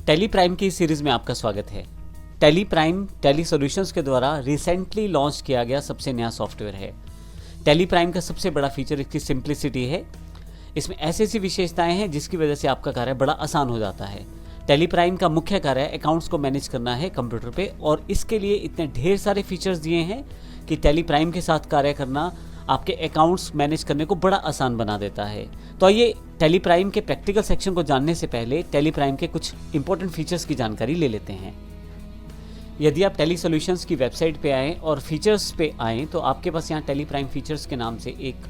Tally Prime की series में आपका स्वागत है। टेली प्राइम टेली सॉल्यूशंस के द्वारा रिसेंटली लॉन्च किया गया सबसे नया सॉफ्टवेयर है। टेली प्राइम का सबसे बड़ा फीचर इसकी सिंप्लिसिटी है। इसमें ऐसी विशेषताएं हैं जिसकी वजह से आपका कार्य बड़ा आसान हो जाता है। टेली प्राइम का मुख्य कार्य अकाउंट्स को मैनेज करना है कंप्यूटर पे, और इसके लिए इतने ढेर सारे फीचर्स दिए हैं कि टेली प्राइम के साथ कार्य करना आपके अकाउंट्स मैनेज करने को बड़ा आसान बना देता है। तो आइए टेली प्राइम के प्रैक्टिकल सेक्शन को जानने से पहले टेली प्राइम के कुछ इंपॉर्टेंट फीचर्स की जानकारी ले लेते हैं। यदि आप टेली सॉल्यूशंस की वेबसाइट पे आएँ और फीचर्स पे आएँ तो आपके पास यहाँ टेली प्राइम फीचर्स के नाम से एक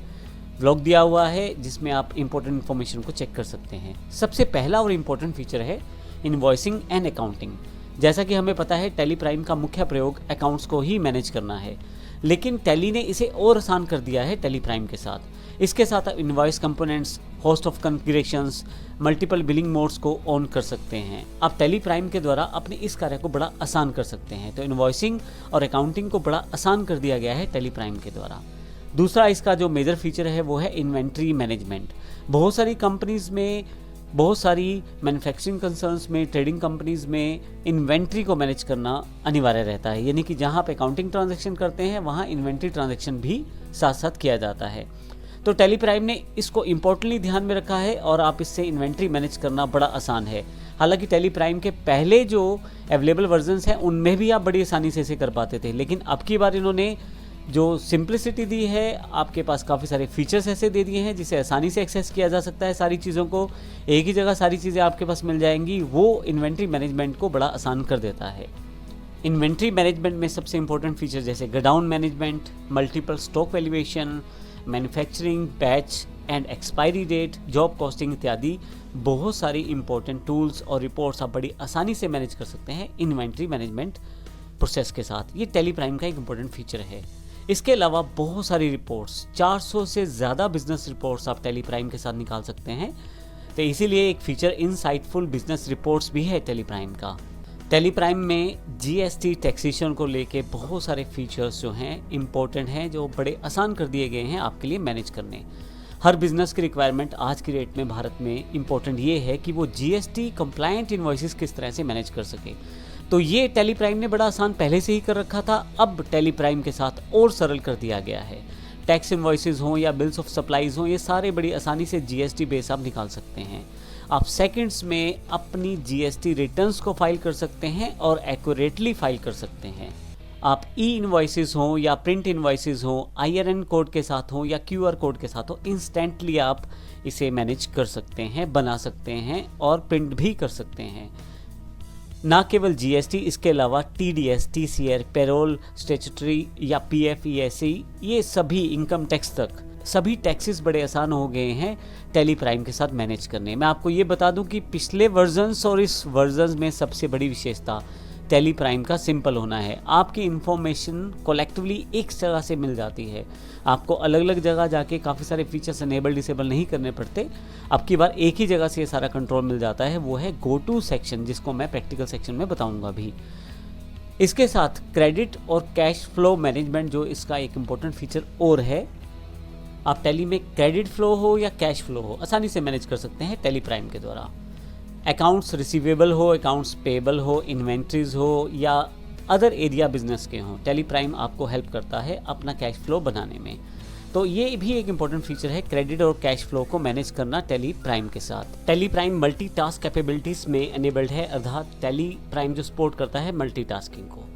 व्लॉग दिया हुआ है जिसमें आप इंपॉर्टेंट इन्फॉर्मेशन को चेक कर सकते हैं। सबसे पहला और इम्पोर्टेंट फीचर है इनवॉइसिंग एंड अकाउंटिंग। जैसा कि हमें पता है टेली प्राइम का मुख्य प्रयोग अकाउंट्स को ही मैनेज करना है, लेकिन टेली ने इसे और आसान कर दिया है टेली प्राइम के साथ। इसके साथ आप invoice components, host of configurations, multiple billing modes को ऑन कर सकते हैं। आप टेली प्राइम के द्वारा अपने इस कार्य को बड़ा आसान कर सकते हैं। तो इनवॉइसिंग और अकाउंटिंग को बड़ा आसान कर दिया गया है टेली प्राइम के द्वारा। दूसरा इसका जो मेजर फीचर है वो है इन्वेंट्री मैनेजमेंट। बहुत सारी कंपनीज़ में, बहुत सारी मैन्युफैक्चरिंग कंसर्न्स में, ट्रेडिंग कंपनीज़ में इन्वेंट्री को मैनेज करना अनिवार्य रहता है। यानी कि जहाँ आप अकाउंटिंग ट्रांजैक्शन करते हैं वहाँ इन्वेंट्री ट्रांजैक्शन भी साथ साथ किया जाता है। तो टेली प्राइम ने इसको इम्पोर्टेंटली ध्यान में रखा है और आप इससे इन्वेंट्री मैनेज करना बड़ा आसान है। हालांकि टेली प्राइम के पहले जो अवेलेबल वर्जन्स हैं उनमें भी आप बड़ी आसानी से इसे कर पाते थे, लेकिन अब की बार इन्होंने जो सिंप्लिसिटी दी है, आपके पास काफ़ी सारे फीचर्स ऐसे दे दिए हैं जिसे आसानी से एक्सेस किया जा सकता है। सारी चीज़ों को एक ही जगह सारी चीज़ें आपके पास मिल जाएंगी। वो इन्वेंट्री मैनेजमेंट को बड़ा आसान कर देता है। इन्वेंट्री मैनेजमेंट में सबसे इंपॉर्टेंट फीचर जैसे godown management, multiple stock valuation, manufacturing, batch and expiry date, job costing इत्यादि बहुत सारी इंपॉर्टेंट टूल्स और रिपोर्ट्स आप बड़ी आसानी से मैनेज कर सकते हैं इन्वेंट्री मैनेजमेंट प्रोसेस के साथ। ये टेली प्राइम का एक इंपॉर्टेंट फीचर है। इसके अलावा बहुत सारी रिपोर्ट्स, 400 से ज़्यादा बिजनेस रिपोर्ट्स आप टेली प्राइम के साथ निकाल सकते हैं। तो इसीलिए एक फीचर इनसाइटफुल बिजनेस रिपोर्ट्स भी है टेली प्राइम का। टेली प्राइम में जीएसटी टैक्सेशन को लेके बहुत सारे फीचर्स जो हैं इम्पोर्टेंट हैं, जो बड़े आसान कर दिए गए हैं आपके लिए मैनेज करने। हर बिजनेस की रिक्वायरमेंट आज की डेट में भारत में इम्पोर्टेंट ये है कि वो जीएसटी कंप्लायंट इनवॉइसेस किस तरह से मैनेज कर सके। तो ये टेली प्राइम ने बड़ा आसान पहले से ही कर रखा था, अब टेली प्राइम के साथ और सरल कर दिया गया है। टैक्स इनवॉइसेस हों या बिल्स ऑफ सप्लाईज हों, ये सारे बड़ी आसानी से जीएसटी बेस आप निकाल सकते हैं। आप सेकंड्स में अपनी जीएसटी रिटर्न्स को फाइल कर सकते हैं और एक्यूरेटली फाइल कर सकते हैं। आप ई इनवॉइसेस हों या प्रिंट इनवॉइसेस हों, IRN कोड के साथ हों या QR कोड के साथ हो, इंस्टेंटली आप इसे मैनेज कर सकते हैं, बना सकते हैं और प्रिंट भी कर सकते हैं। ना केवल जीएसटी, इसके अलावा TDS, TCR, पेरोल, स्टैट्यूटरी या PF, ESE, ये सभी इनकम टैक्स तक सभी टैक्सेस बड़े आसान हो गए हैं टेली प्राइम के साथ मैनेज करने। मैं आपको ये बता दूं कि पिछले वर्जन्स और इस वर्जन्स में सबसे बड़ी विशेषता टेली प्राइम का सिंपल होना है। आपकी इन्फॉर्मेशन कलेक्टिवली एक जगह से मिल जाती है। आपको अलग अलग जगह जाके काफ़ी सारे फीचर्स इनेबल डिसेबल नहीं करने पड़ते। अब की बार एक ही जगह से ये सारा कंट्रोल मिल जाता है, वो है गो टू सेक्शन, जिसको मैं प्रैक्टिकल सेक्शन में बताऊंगा भी। इसके साथ क्रेडिट और कैश फ्लो मैनेजमेंट जो इसका एक इम्पोर्टेंट फीचर और है, आप टेली में क्रेडिट फ्लो हो या कैश फ्लो हो आसानी से मैनेज कर सकते हैं टेली प्राइम के द्वारा। अकाउंट्स रिसीवेबल हो, अकाउंट्स पेबल हो, इन्वेंट्रीज हो या अदर एरिया बिजनेस के हों, टेली प्राइम आपको हेल्प करता है अपना कैश फ्लो बनाने में। तो ये भी एक इंपॉर्टेंट फीचर है, क्रेडिट और कैश फ्लो को मैनेज करना टेली प्राइम के साथ। टेली प्राइम मल्टीटास्क कैपेबिलिटीज़ में एनेबल्ड है, अर्थात टेली प्राइम जो सपोर्ट करता है मल्टीटास्किंग को।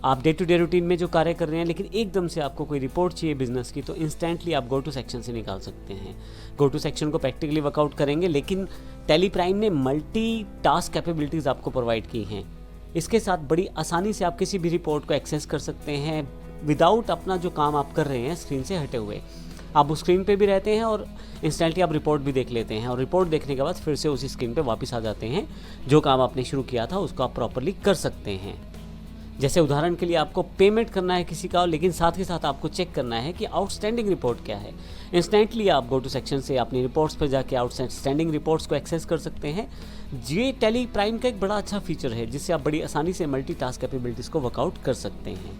आप डे टू डे रूटीन में जो कार्य कर रहे हैं, लेकिन एकदम से आपको कोई रिपोर्ट चाहिए बिजनेस की, तो इंस्टेंटली आप गो टू सेक्शन से निकाल सकते हैं। गो टू सेक्शन को प्रैक्टिकली वर्कआउट करेंगे, लेकिन टेली प्राइम ने मल्टी टास्क कैपेबिलिटीज़ आपको प्रोवाइड की हैं। इसके साथ बड़ी आसानी से आप किसी भी रिपोर्ट को एक्सेस कर सकते हैं विदाउट अपना जो काम आप कर रहे हैं स्क्रीन से हटे हुए। आप उस स्क्रीन पे भी रहते हैं और इंस्टेंटली आप रिपोर्ट भी देख लेते हैं, और रिपोर्ट देखने के बाद फिर से उसी स्क्रीन पे वापस आ जाते हैं। जो काम आपने शुरू किया था उसको आप प्रॉपरली कर सकते हैं। जैसे उदाहरण के लिए आपको पेमेंट करना है किसी का, लेकिन साथ ही साथ आपको चेक करना है कि आउटस्टैंडिंग रिपोर्ट क्या है। इंस्टेंटली आप गो टू सेक्शन से अपनी रिपोर्ट्स पर जाके आउटस्टैंडिंग रिपोर्ट्स को एक्सेस कर सकते हैं। ये टेली प्राइम का एक बड़ा अच्छा फीचर है जिससे आप बड़ी आसानी से मल्टीटास्क कैपेबिलिटीज़ को वर्कआउट कर सकते हैं।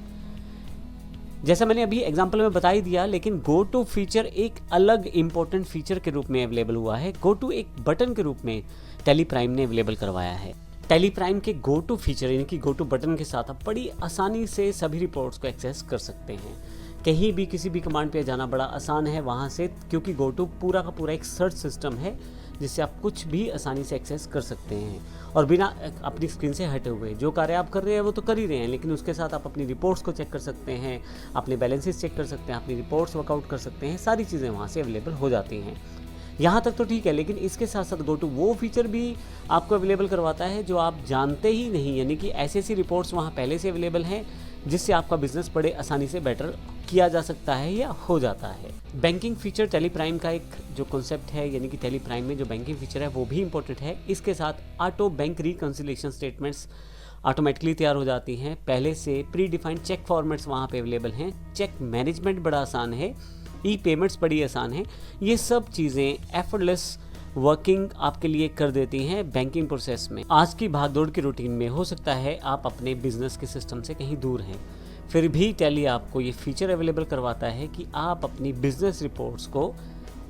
जैसा मैंने अभी एग्जांपल में बता ही दिया, लेकिन गो टू फीचर एक अलग इंपॉर्टेंट फीचर के रूप में अवेलेबल हुआ है। गो टू एक बटन के रूप में टेली प्राइम ने अवेलेबल करवाया है। टैली प्राइम के गो टू फीचर यानी कि गो टू बटन के साथ आप बड़ी आसानी से सभी रिपोर्ट्स को एक्सेस कर सकते हैं। कहीं भी किसी भी कमांड पे जाना बड़ा आसान है वहाँ से, क्योंकि गो टू पूरा का पूरा एक सर्च सिस्टम है जिससे आप कुछ भी आसानी से एक्सेस कर सकते हैं और बिना अपनी स्क्रीन से हटे हुए। जो कार्य आप कर रहे हैं वो तो कर ही रहे हैं, लेकिन उसके साथ आप अपनी रिपोर्ट्स को चेक कर सकते हैं, अपने बैलेंसेस चेक कर सकते हैं, अपनी रिपोर्ट्स वर्कआउट कर सकते हैं, सारी चीज़ें वहाँ से अवेलेबल हो जाती हैं। यहाँ तक तो ठीक है, लेकिन इसके साथ साथ गो टू वो फीचर भी आपको अवेलेबल करवाता है जो आप जानते ही नहीं, यानी कि ऐसी रिपोर्ट्स वहाँ पहले से अवेलेबल हैं जिससे आपका बिजनेस बड़े आसानी से बेटर किया जा सकता है या हो जाता है। बैंकिंग फीचर टैली प्राइम का एक जो कॉन्सेप्ट है, यानी कि टैली प्राइम में जो बैंकिंग फीचर है वो भी इंपॉर्टेंट है। इसके साथ auto bank reconciliation statements automatically तैयार हो जाती हैं। पहले से प्री डिफाइंड चेक फॉर्मेट्स वहाँ पे अवेलेबल हैं। चेक मैनेजमेंट बड़ा आसान है, ई पेमेंट्स बड़ी आसान है। ये सब चीज़ें एफर्टलेस वर्किंग आपके लिए कर देती हैं बैंकिंग प्रोसेस में। आज की भागदौड़ की रूटीन में हो सकता है आप अपने बिजनेस के सिस्टम से कहीं दूर हैं, फिर भी टैली आपको ये फीचर अवेलेबल करवाता है कि आप अपनी बिजनेस रिपोर्ट्स को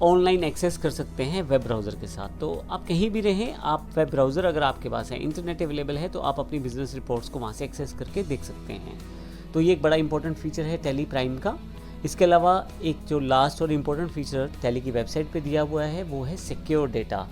ऑनलाइन एक्सेस कर सकते हैं वेब ब्राउज़र के साथ। तो आप कहीं भी रहें, आप वेब ब्राउज़र अगर आपके पास है, इंटरनेट अवेलेबल है, तो आप अपनी बिजनेस रिपोर्ट्स को वहाँ से एक्सेस करके देख सकते हैं। तो ये एक बड़ा इंपॉर्टेंट फीचर है टैली प्राइम का। इसके अलावा एक जो लास्ट और इम्पोर्टेंट फीचर टैली की वेबसाइट पे दिया हुआ है वो है सिक्योर डेटा।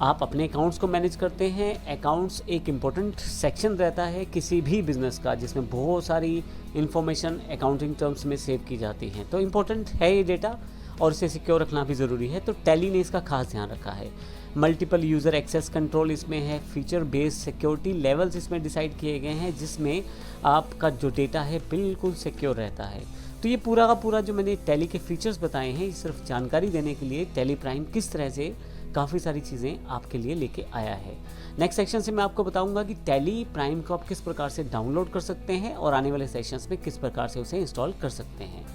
आप अपने अकाउंट्स को मैनेज करते हैं। अकाउंट्स एक इम्पोर्टेंट सेक्शन रहता है किसी भी बिज़नेस का जिसमें बहुत सारी इन्फॉर्मेशन अकाउंटिंग टर्म्स में सेव की जाती हैं। तो इम्पोर्टेंट है ये डेटा और इसे सिक्योर रखना भी ज़रूरी है। तो टैली ने इसका खास ध्यान रखा है। मल्टीपल यूज़र एक्सेस कंट्रोल इसमें है। फीचर बेस्ड सिक्योरिटी लेवल्स इसमें डिसाइड किए गए हैं जिसमें आपका जो डेटा है बिल्कुल सिक्योर रहता है। तो ये पूरा का पूरा जो मैंने टैली के फीचर्स बताए हैं, ये सिर्फ जानकारी देने के लिए टैली प्राइम किस तरह से काफ़ी सारी चीज़ें आपके लिए लेके आया है। नेक्स्ट सेक्शन से मैं आपको बताऊंगा कि टैली प्राइम को आप किस प्रकार से डाउनलोड कर सकते हैं और आने वाले सेशंस में किस प्रकार से उसे इंस्टॉल कर सकते हैं।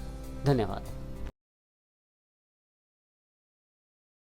धन्यवाद।